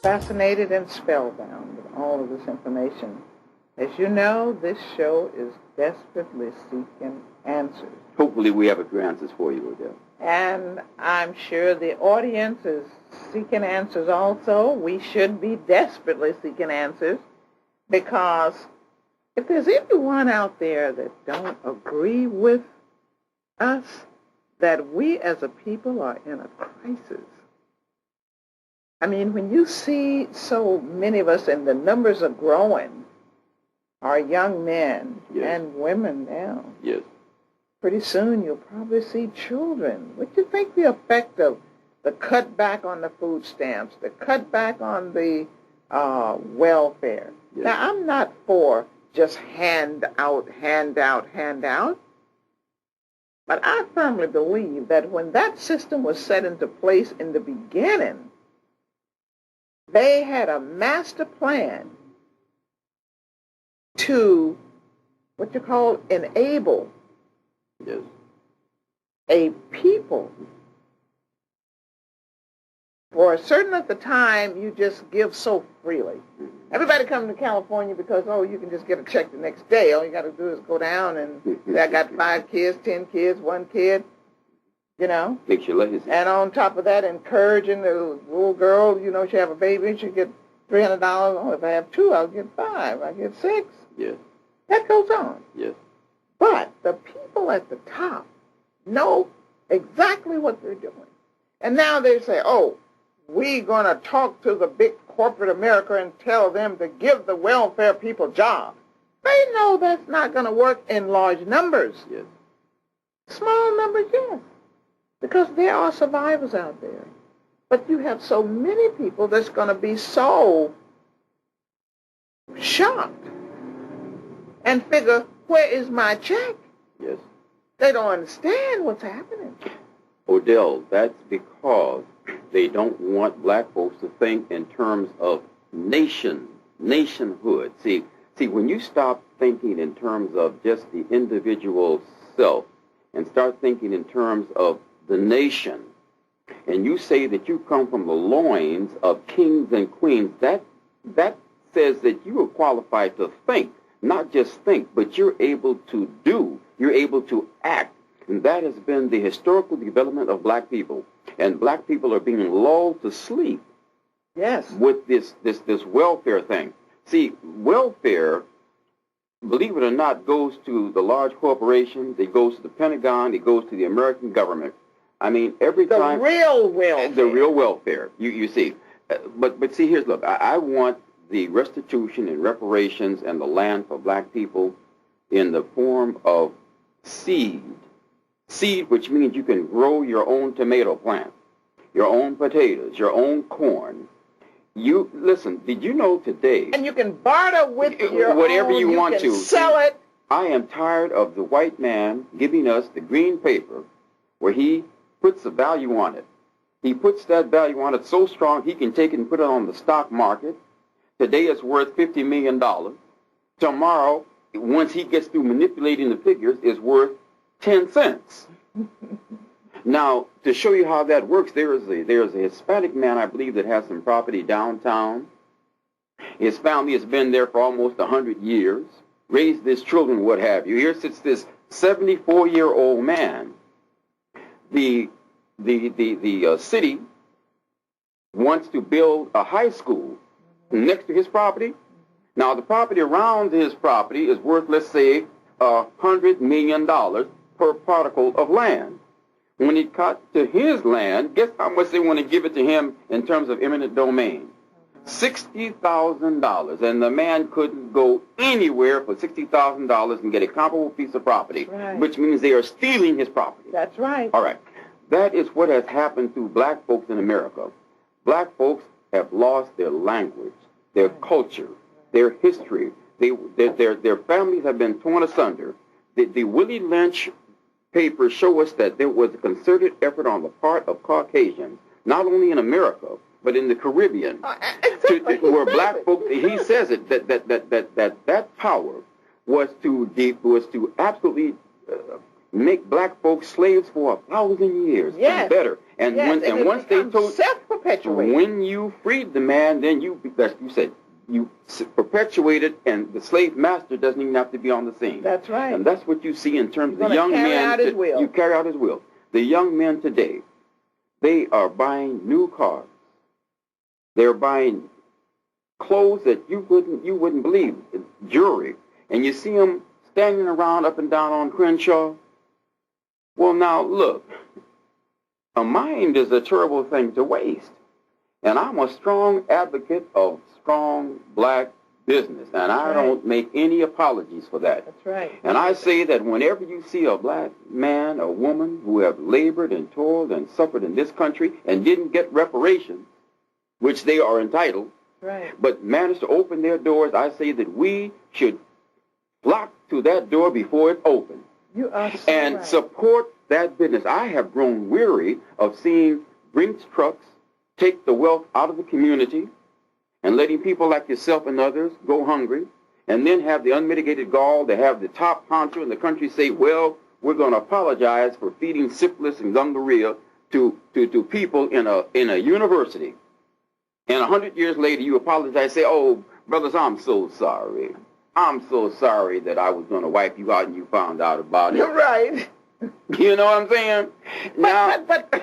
fascinated and spellbound with all of this information. As you know, this show is desperately seeking answers. Hopefully we have a few answers for you, Odell. And I'm sure the audience is seeking answers also. We should be desperately seeking answers, because if there's anyone out there that don't agree with us, that we as a people are in a crisis. I mean, when you see so many of us, and the numbers are growing, our young men and women now. Yes. Pretty soon you'll probably see children. What do you think the effect of the cutback on the food stamps, the cutback on the welfare? Yes. Now, I'm not for just hand out. But I firmly believe that when that system was set into place in the beginning, they had a master plan to, what you call, enable a people. For a certain of the time, you just give so freely. Everybody comes to California because, you can just get a check the next day. All you got to do is go down and say, I got 5 kids, 10 kids, 1 kid, Makes you lazy. And on top of that, encouraging the little girl, she have a baby, she get $300. Oh, if I have 2, I'll get 5. I get 6. Yes. That goes on. Yes. But the people at the top know exactly what they're doing. And now they say, we're going to talk to the big corporate America and tell them to give the welfare people jobs. They know that's not going to work in large numbers. Yes. Small numbers, yes. Because there are survivors out there. But you have so many people that's going to be so shocked and figure, where is my check? Yes. They don't understand what's happening. Odell, that's because they don't want black folks to think in terms of nationhood. See, when you stop thinking in terms of just the individual self and start thinking in terms of the nation, and you say that you come from the loins of kings and queens, that says that you are qualified to think, not just think, but you're able to do, you're able to act. And that has been the historical development of black people. And black people are being lulled to sleep. Yes. With this welfare thing. See, welfare, believe it or not, goes to the large corporations, it goes to the Pentagon, it goes to the American government. I mean, every time... The real welfare. The real welfare, you see. But see, look, I want the restitution and reparations and the land for black people in the form of seed. Seed, which means you can grow your own tomato plant, your own potatoes, your own corn. Listen, did you know today... And you can barter with your whatever own, you want to. Sell it. I am tired of the white man giving us the green paper where he puts a value on it. He puts that value on it so strong he can take it and put it on the stock market. Today it's worth $50 million. Tomorrow, once he gets through manipulating the figures, it's worth 10 cents. Now, to show you how that works, there's a Hispanic man, I believe, that has some property downtown. His family has been there for almost 100 years, raised his children, what have you. Here sits this 74-year-old man. The city wants to build a high school next to his property. Now, the property around his property is worth, let's say, $100 million per particle of land. When it got to his land, guess how much they want to give it to him in terms of eminent domain? $60,000. And the man couldn't go anywhere for $60,000 and get a comparable piece of property, right. Which means they are stealing his property. That's right. All right. That is what has happened to black folks in America. Black folks have lost their language, their culture, their history. Their families have been torn asunder. The Willie Lynch papers show us that there was a concerted effort on the part of Caucasians, not only in America, but in the Caribbean, where black folks, he says it, that power was to absolutely make black folks slaves for 1,000 years and better. And once they told self-perpetuating. When you freed the man, then you said you perpetuated, and the slave master doesn't even have to be on the scene. That's right. And that's what you see in terms of the young men. You carry out his will. The young men today, they are buying new cars. They're buying clothes that you wouldn't believe, jewelry, and you see them standing around up and down on Crenshaw. Well, now look, a mind is a terrible thing to waste, and I'm a strong advocate of strong black business, and I don't make any apologies for that. That's right. And I say that whenever you see a black man or woman who have labored and toiled and suffered in this country and didn't get reparations, which they are entitled, but managed to open their doors, I say that we should flock to that door before it opens. You are so and support that business. I have grown weary of seeing Brinks trucks take the wealth out of the community and letting people like yourself and others go hungry, and then have the unmitigated gall to have the top honcho in the country say, well, we're going to apologize for feeding syphilis and gonorrhea to people in a university. And 100 years later, you apologize, say, oh, brothers, I'm so sorry. I'm so sorry that I was going to wipe you out and you found out about it. You're right. You know what I'm saying? But